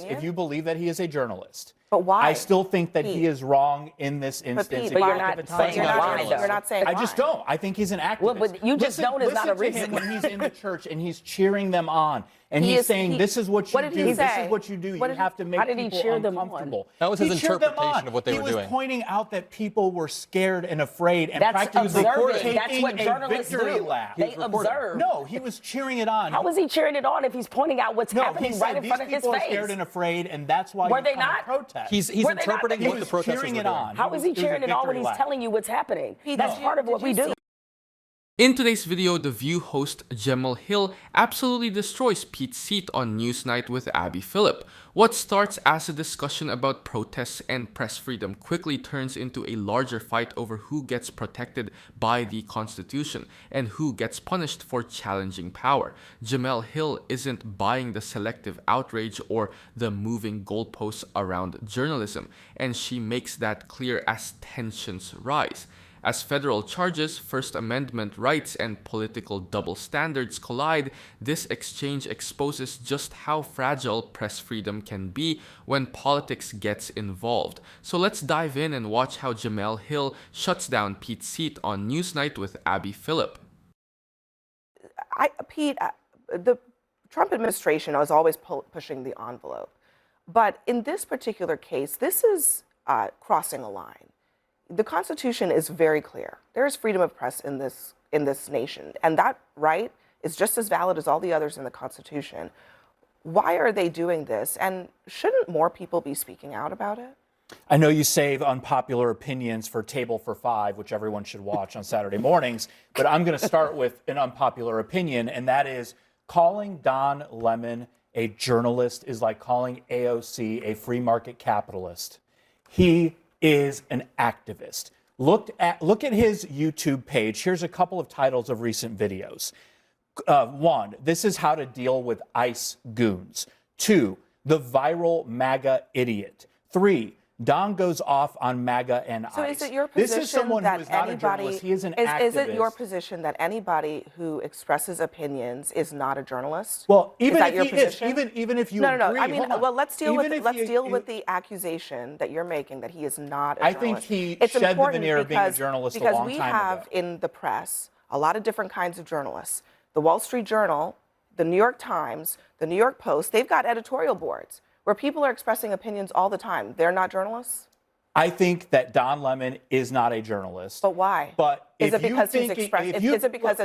If you believe that he is a journalist. But why? I still think that he is wrong in this instance. But you're not saying why, though. You're not saying why. I just don't. I think he's an activist. Well, but you just don't is not a reason. Listen to him when he's in the church and he's cheering them on. And he's saying, this is what you do. This is what you do. You have to make people uncomfortable. That was his interpretation of what they were doing. He was pointing out that people were scared and afraid and practically taking That's what journalists victory do. lap. They observe. No, he was cheering it on. How is he cheering it on if he's pointing out what's happening right in front of his face? These people are scared and afraid, and that's why Were they not? Protest. He's interpreting what the protesters were doing. How is he cheering it on when he's telling you what's happening? That's part of what we do. In today's video, The View host Jemele Hill absolutely destroys Pete's seat on Newsnight with Abby Phillip. What starts as a discussion about protests and press freedom quickly turns into a larger fight over who gets protected by the Constitution and who gets punished for challenging power. Jemele Hill isn't buying the selective outrage or the moving goalposts around journalism, and she makes that clear as tensions rise. As federal charges, First Amendment rights, and political double standards collide, this exchange exposes just how fragile press freedom can be when politics gets involved. So let's dive in and watch how Jemele Hill shuts down Pete's seat on Newsnight with Abby Phillip. Pete, the Trump administration is always pushing the envelope. But in this particular case, this is crossing a line. The Constitution is very clear. There is freedom of press in this nation, and that right is just as valid as all the others in the Constitution. Why are they doing this, and shouldn't more people be speaking out about it? I know you save unpopular opinions for Table for Five, which everyone should watch on Saturday mornings, but I'm going to start with an unpopular opinion, and that is calling Don Lemon a journalist is like calling AOC a free market capitalist. He is an activist. Look at his YouTube page. Here's a couple of titles of recent videos. 1, this is how to deal with ICE goons. 2, the viral MAGA idiot. 3, Don goes off on MAGA and ICE. So is it your position this is someone that who is not a journalist. He is an activist. Is it your position that anybody who expresses opinions is not a journalist? Well, even if he is, even if you agree. No. I mean, well, let's deal with the accusation that you're making that he is not a journalist. I think he shed the veneer of being a journalist a long time ago. Because we have in the press a lot of different kinds of journalists. The Wall Street Journal, the New York Times, the New York Post, they've got editorial boards where people are expressing opinions all the time. They're not journalists? I think that Don Lemon is not a journalist. But why? But is it because in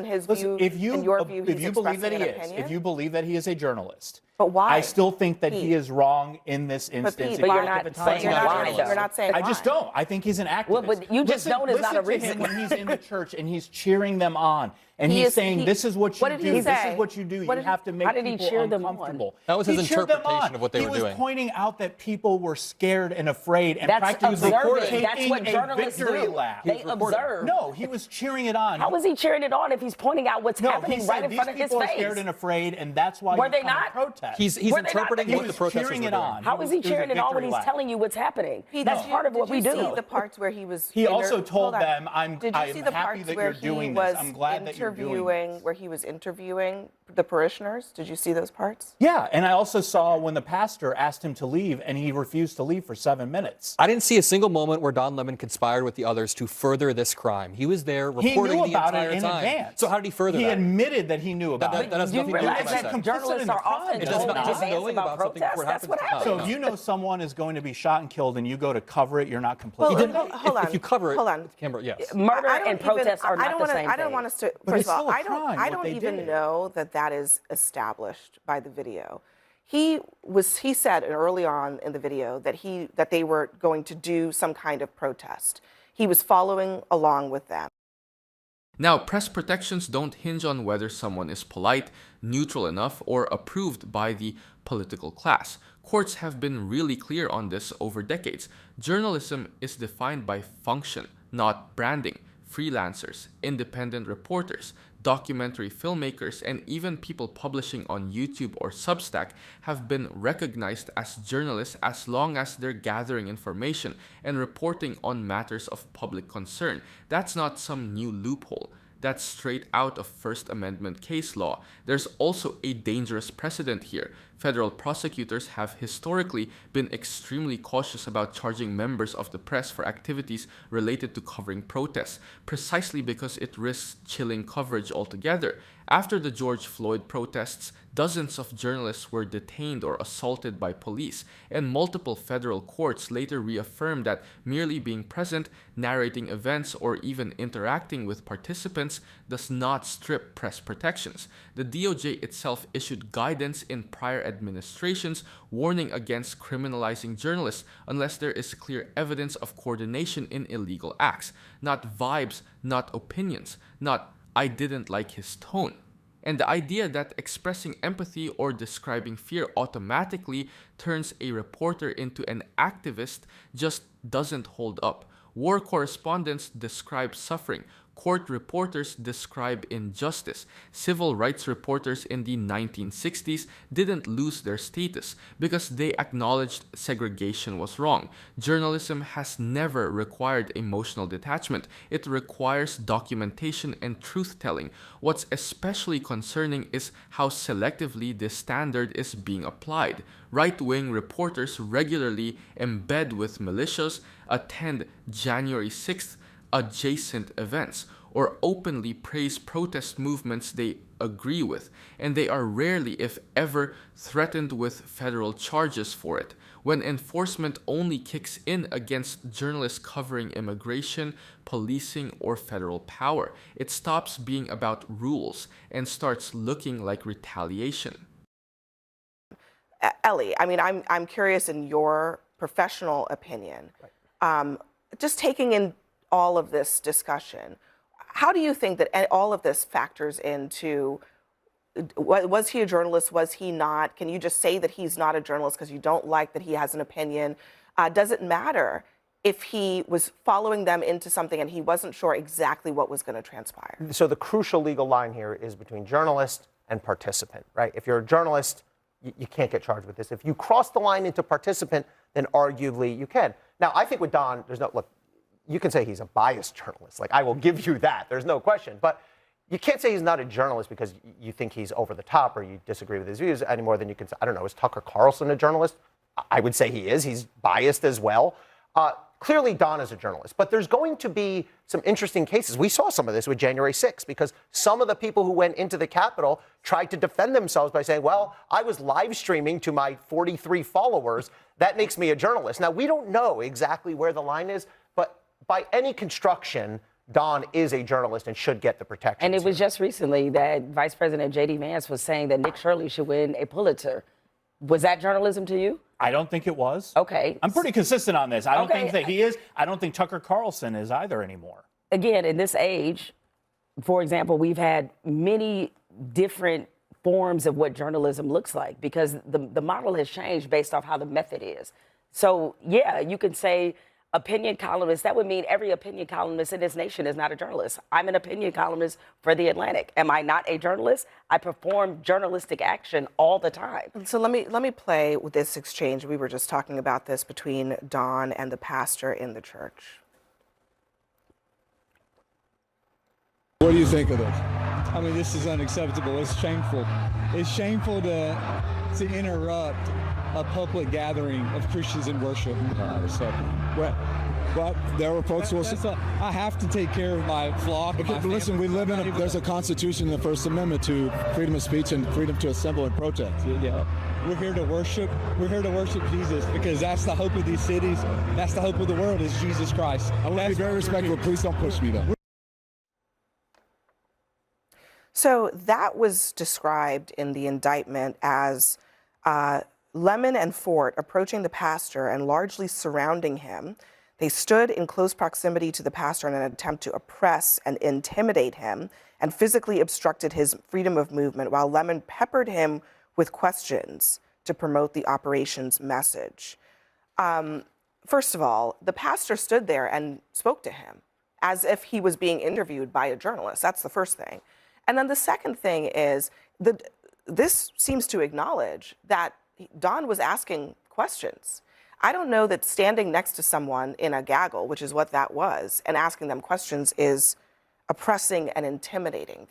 his view, in your view, he's expressing an opinion? If you believe that he is a journalist. But why? I still think that he is wrong in this instance. But you're not saying why, though. You're not saying why. I just don't. I think he's an activist. Well, but you just don't is not a reason. Listen to him when he's in the church and he's cheering them on. And he's saying, this is what you do. This is what you do. You have to make people uncomfortable. That was his interpretation of what they were doing. He was pointing out that people were scared and afraid and practically taking a victory lap. They observe. No, he was cheering it on. How is he cheering it on if he's pointing out what's happening right in front of his face? These people are scared and afraid, and that's why Were they not? Protest. He's interpreting what the protesters were doing. How is he cheering it on when he's telling you what's happening? That's part of what we do. Did you see the parts where he was? He also told them, "I'm happy the parts that where you're doing he this. was I'm glad that you're doing this." Where he was interviewing the parishioners? Did you see those parts? Yeah, and I also saw when the pastor asked him to leave, and he refused to leave for 7 minutes. I didn't see a single moment where Don Lemon conspired with the others to further this crime. He was there reporting the entire time. Advance. So how did he further that? He admitted that he knew about it. That has nothing to do with what I said. Journalists are often just knowing about something before it happens. So if you know someone is going to be shot and killed and you go to cover it, you're not complicit. If you cover it, Kimber, yes. Murder and protests are not the same thing. I don't want us to. First of all, I don't even know that is established by the video. He said early on in the video that they were going to do some kind of protest. He was following along with them. Now, press protections don't hinge on whether someone is polite, neutral enough, or approved by the political class. Courts have been really clear on this over decades. Journalism is defined by function, not branding. Freelancers, independent reporters, documentary filmmakers, and even people publishing on YouTube or Substack have been recognized as journalists as long as they're gathering information and reporting on matters of public concern. That's not some new loophole. That's straight out of First Amendment case law. There's also a dangerous precedent here. Federal prosecutors have historically been extremely cautious about charging members of the press for activities related to covering protests, precisely because it risks chilling coverage altogether. After the George Floyd protests, dozens of journalists were detained or assaulted by police, and multiple federal courts later reaffirmed that merely being present, narrating events, or even interacting with participants does not strip press protections. The DOJ itself issued guidance in prior administrations warning against criminalizing journalists unless there is clear evidence of coordination in illegal acts, not vibes, not opinions, not "I didn't like his tone." And the idea that expressing empathy or describing fear automatically turns a reporter into an activist just doesn't hold up. War correspondents describe suffering. Court reporters describe injustice. Civil rights reporters in the 1960s didn't lose their status because they acknowledged segregation was wrong. Journalism has never required emotional detachment. It requires documentation and truth-telling. What's especially concerning is how selectively this standard is being applied. Right-wing reporters regularly embed with militias, attend January 6th adjacent events, or openly praise protest movements they agree with, and they are rarely, if ever, threatened with federal charges for it. When enforcement only kicks in against journalists covering immigration, policing, or federal power, it stops being about rules and starts looking like retaliation. Ellie, I mean, I'm curious in your professional opinion, just taking in all of this discussion, how do you think that all of this factors into, was he a journalist, was he not? Can you just say that he's not a journalist because you don't like that he has an opinion? Does it matter if he was following them into something and he wasn't sure exactly what was going to transpire? So the crucial legal line here is between journalist and participant, right? If you're a journalist, you can't get charged with this. If you cross the line into participant, then arguably you can. Now, I think with Don, look, you can say he's a biased journalist. Like, I will give you that. There's no question. But you can't say he's not a journalist because you think he's over the top or you disagree with his views any more than you can say, I don't know, is Tucker Carlson a journalist? I would say he is. He's biased as well. Clearly, Don is a journalist. But there's going to be some interesting cases. We saw some of this with January 6th because some of the people who went into the Capitol tried to defend themselves by saying, well, I was live streaming to my 43 followers. That makes me a journalist. Now, we don't know exactly where the line is, but by any construction, Don is a journalist and should get the protection. And it was just recently that Vice President J.D. Vance was saying that Nick Shirley should win a Pulitzer. Was that journalism to you? I don't think it was. Okay. I'm pretty consistent on this. I don't think that he is. I don't think Tucker Carlson is either anymore. Again, in this age, for example, we've had many different forms of what journalism looks like because the model has changed based off how the method is. So, yeah, you can say opinion columnist. That would mean every opinion columnist in this nation is not a journalist. I'm an opinion columnist for The Atlantic. Am I not a journalist? I perform journalistic action all the time. So let me play with this exchange. We were just talking about this between Don and the pastor in the church. What do you think of this? I mean, this is unacceptable. It's shameful. It's shameful to interrupt a public gathering of Christians in worship. But there were folks who will say, I have to take care of my flock. But listen, we live in there's a constitution in the First Amendment to freedom of speech and freedom to assemble and protest. Yeah. We're here to worship. We're here to worship Jesus because that's the hope of these cities. That's the hope of the world is Jesus Christ. I want to be very respectful. Please don't push me though. So that was described in the indictment as Lemon and Fort approaching the pastor and largely surrounding him. They stood in close proximity to the pastor in an attempt to oppress and intimidate him and physically obstructed his freedom of movement while Lemon peppered him with questions to promote the operation's message. First of all, the pastor stood there and spoke to him as if he was being interviewed by a journalist. That's the first thing. And then the second thing is that this seems to acknowledge that Don was asking questions. I don't know that standing next to someone in a gaggle, which is what that was, and asking them questions is oppressing and intimidating.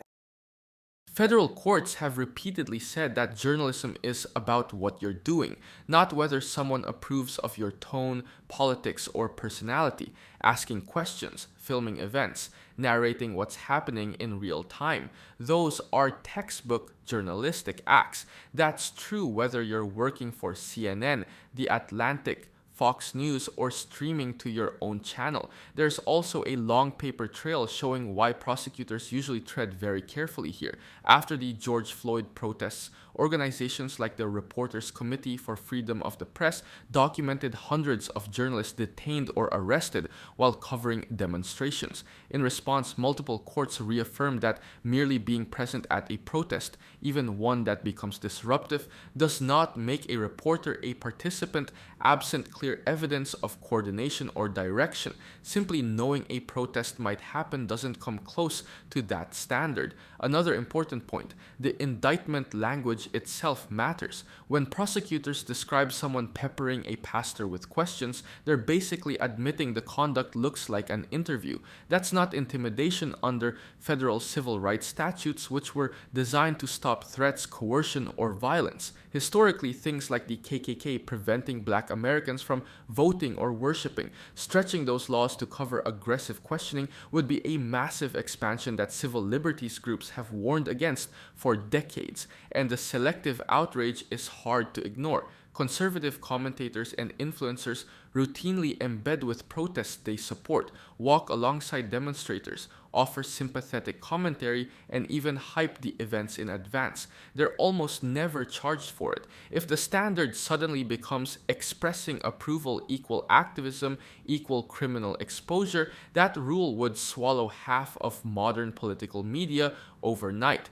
Federal courts have repeatedly said that journalism is about what you're doing, not whether someone approves of your tone, politics, or personality. Asking questions, filming events, narrating what's happening in real time. Those are textbook journalistic acts. That's true whether you're working for CNN, The Atlantic, Fox News, or streaming to your own channel. There's also a long paper trail showing why prosecutors usually tread very carefully here. After the George Floyd protests, organizations like the Reporters Committee for Freedom of the Press documented hundreds of journalists detained or arrested while covering demonstrations. In response, multiple courts reaffirmed that merely being present at a protest, even one that becomes disruptive, does not make a reporter a participant absent clear evidence of coordination or direction. Simply knowing a protest might happen doesn't come close to that standard. Another important point, the indictment language itself matters. When prosecutors describe someone peppering a pastor with questions, they're basically admitting the conduct looks like an interview. That's not intimidation under federal civil rights statutes, which were designed to stop threats, coercion, or violence. Historically, things like the KKK preventing Black Americans from voting or worshiping, stretching those laws to cover aggressive questioning would be a massive expansion that civil liberties groups have warned against for decades, and the selective outrage is hard to ignore. Conservative commentators and influencers routinely embed with protests they support, walk alongside demonstrators, offer sympathetic commentary, and even hype the events in advance. They're almost never charged for it. If the standard suddenly becomes expressing approval equal activism equal criminal exposure, that rule would swallow half of modern political media overnight.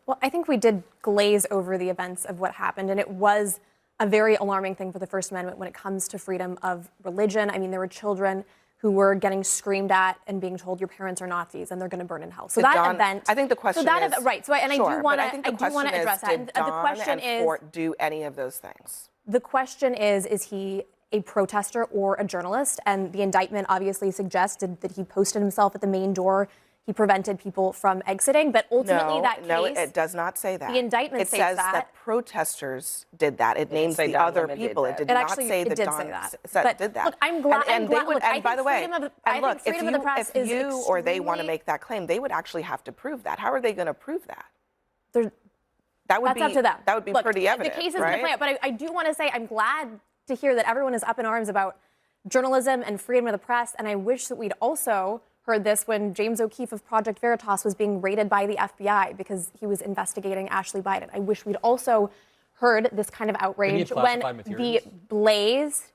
Well, I think we did glaze over the events of what happened, and it was a very alarming thing for the First Amendment when it comes to freedom of religion. I mean, there were children who were getting screamed at and being told your parents are Nazis and they're going to burn in hell. So that Dawn, event. I think the question is right. So I do want to address that. Did The Dawn question and is, Fort do any of those things? the question is he a protester or a journalist? And the indictment obviously suggested that he posted himself at the main door. He prevented people from exiting, but ultimately No, it does not say that. The indictment it states says that protesters did that. It names say the Don other Lemon did people. that. It did It not actually say that did Don say that. did that. Look, I'm glad. And I'm glad. they would. Look, And by the way, I think freedom of the press if is you or they want to extremely- make that claim, they would actually have to prove that. How are they going to prove that? There- That would That's be up to them. That would be Look, pretty evident, The case is right? going to play out, but I do want to say I'm glad to hear that everyone is up in arms about journalism and freedom of the press, and I wish that we'd also heard this when James O'Keefe of Project Veritas was being raided by the FBI because he was investigating Ashley Biden. I wish we'd also heard this kind of outrage when the Blaze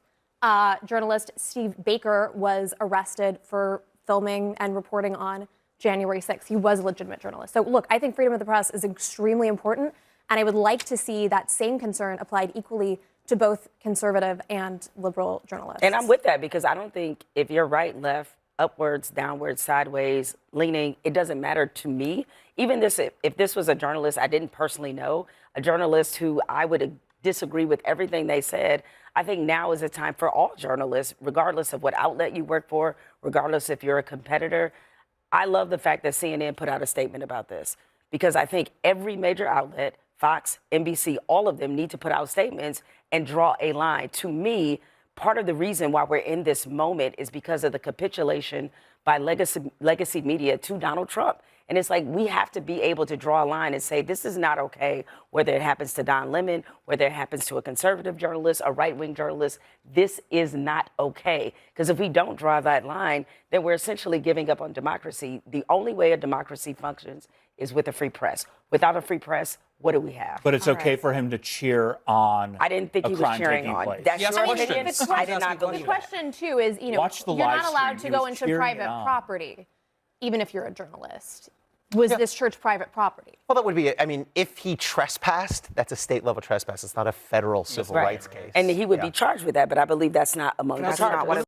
journalist Steve Baker was arrested for filming and reporting on January 6th. He was a legitimate journalist. So look, I think freedom of the press is extremely important, and I would like to see that same concern applied equally to both conservative and liberal journalists. And I'm with that because I don't think if you're right, left, upwards, downwards, sideways, leaning, it doesn't matter to me. Even this, if this was a journalist I didn't personally know, a journalist who I would disagree with everything they said, I think now is a time for all journalists, regardless of what outlet you work for, regardless if you're a competitor. I love the fact that CNN put out a statement about this because I think every major outlet, Fox, NBC, all of them need to put out statements and draw a line. To me, part of the reason why we're in this moment is because of the capitulation by legacy media to Donald Trump. And it's like we have to be able to draw a line and say this is not okay, whether it happens to Don Lemon, whether it happens to a conservative journalist, a right-wing journalist. This is not okay. Because if we don't draw that line, then we're essentially giving up on democracy. The only way a democracy functions is with a free press. Without a free press, what do we have? But it's okay for him to cheer on. I didn't think a he was crime cheering taking on. place. That's Yes, your question. opinion. I did not believe The that. question, too, is, Watch the you're live not allowed stream. to He go was into cheering private it on. property, even if you're a journalist. Was this church private property? Well, that would be, I mean, if he trespassed, that's a state level trespass. It's not a federal civil rights case. And he would be charged with that, but I believe that's not among the charges.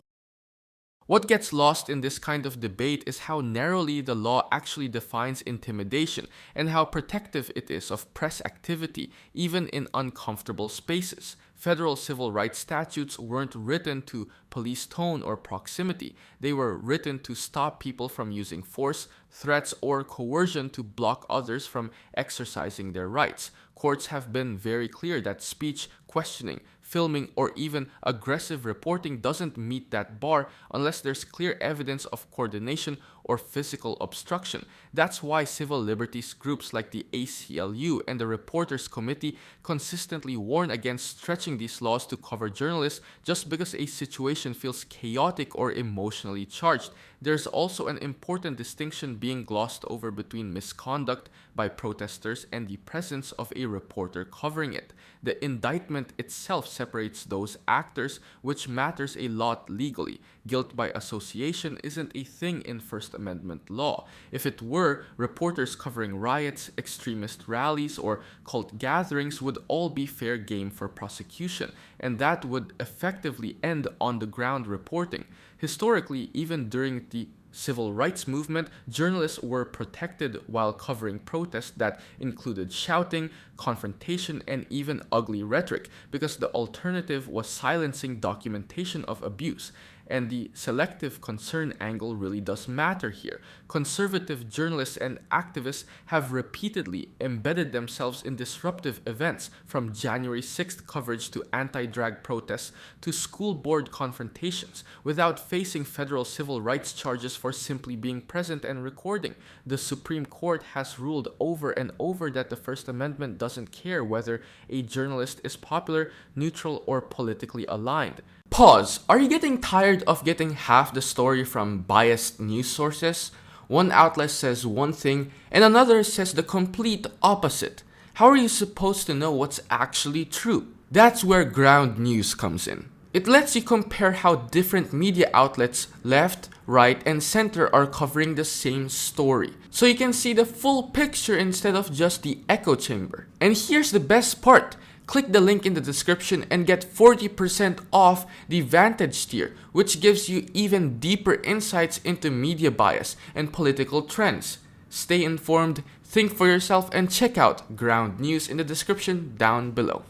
What gets lost in this kind of debate is how narrowly the law actually defines intimidation and how protective it is of press activity, even in uncomfortable spaces. Federal civil rights statutes weren't written to police tone or proximity. They were written to stop people from using force, threats, or coercion to block others from exercising their rights. Courts have been very clear that speech, questioning, filming, or even aggressive reporting doesn't meet that bar unless there's clear evidence of coordination or physical obstruction. That's why civil liberties groups like the ACLU and the Reporters Committee consistently warn against stretching these laws to cover journalists just because a situation feels chaotic or emotionally charged. There's also an important distinction being glossed over between misconduct by protesters and the presence of a reporter covering it. The indictment itself separates those actors, which matters a lot legally. Guilt by association isn't a thing in First Amendment law. If it were, reporters covering riots, extremist rallies, or cult gatherings would all be fair game for prosecution, and that would effectively end on-the-ground reporting. Historically, even during the civil rights movement, journalists were protected while covering protests that included shouting, confrontation, and even ugly rhetoric, because the alternative was silencing documentation of abuse. And the selective concern angle really does matter here. Conservative journalists and activists have repeatedly embedded themselves in disruptive events, from January 6th coverage to anti-drag protests to school board confrontations, without facing federal civil rights charges for simply being present and recording. The Supreme Court has ruled over and over that the First Amendment doesn't care whether a journalist is popular, neutral, or politically aligned. Pause. Are you getting tired of getting half the story from biased news sources? One outlet says one thing and another says the complete opposite. How are you supposed to know what's actually true? That's where ground news comes in. It lets you compare how different media outlets, left, right, and center, are covering the same story, so you can see the full picture instead of just the echo chamber. And here's the best part. Click the link in the description and get 40% off the Vantage tier, which gives you even deeper insights into media bias and political trends. Stay informed, think for yourself, and check out Ground News in the description down below.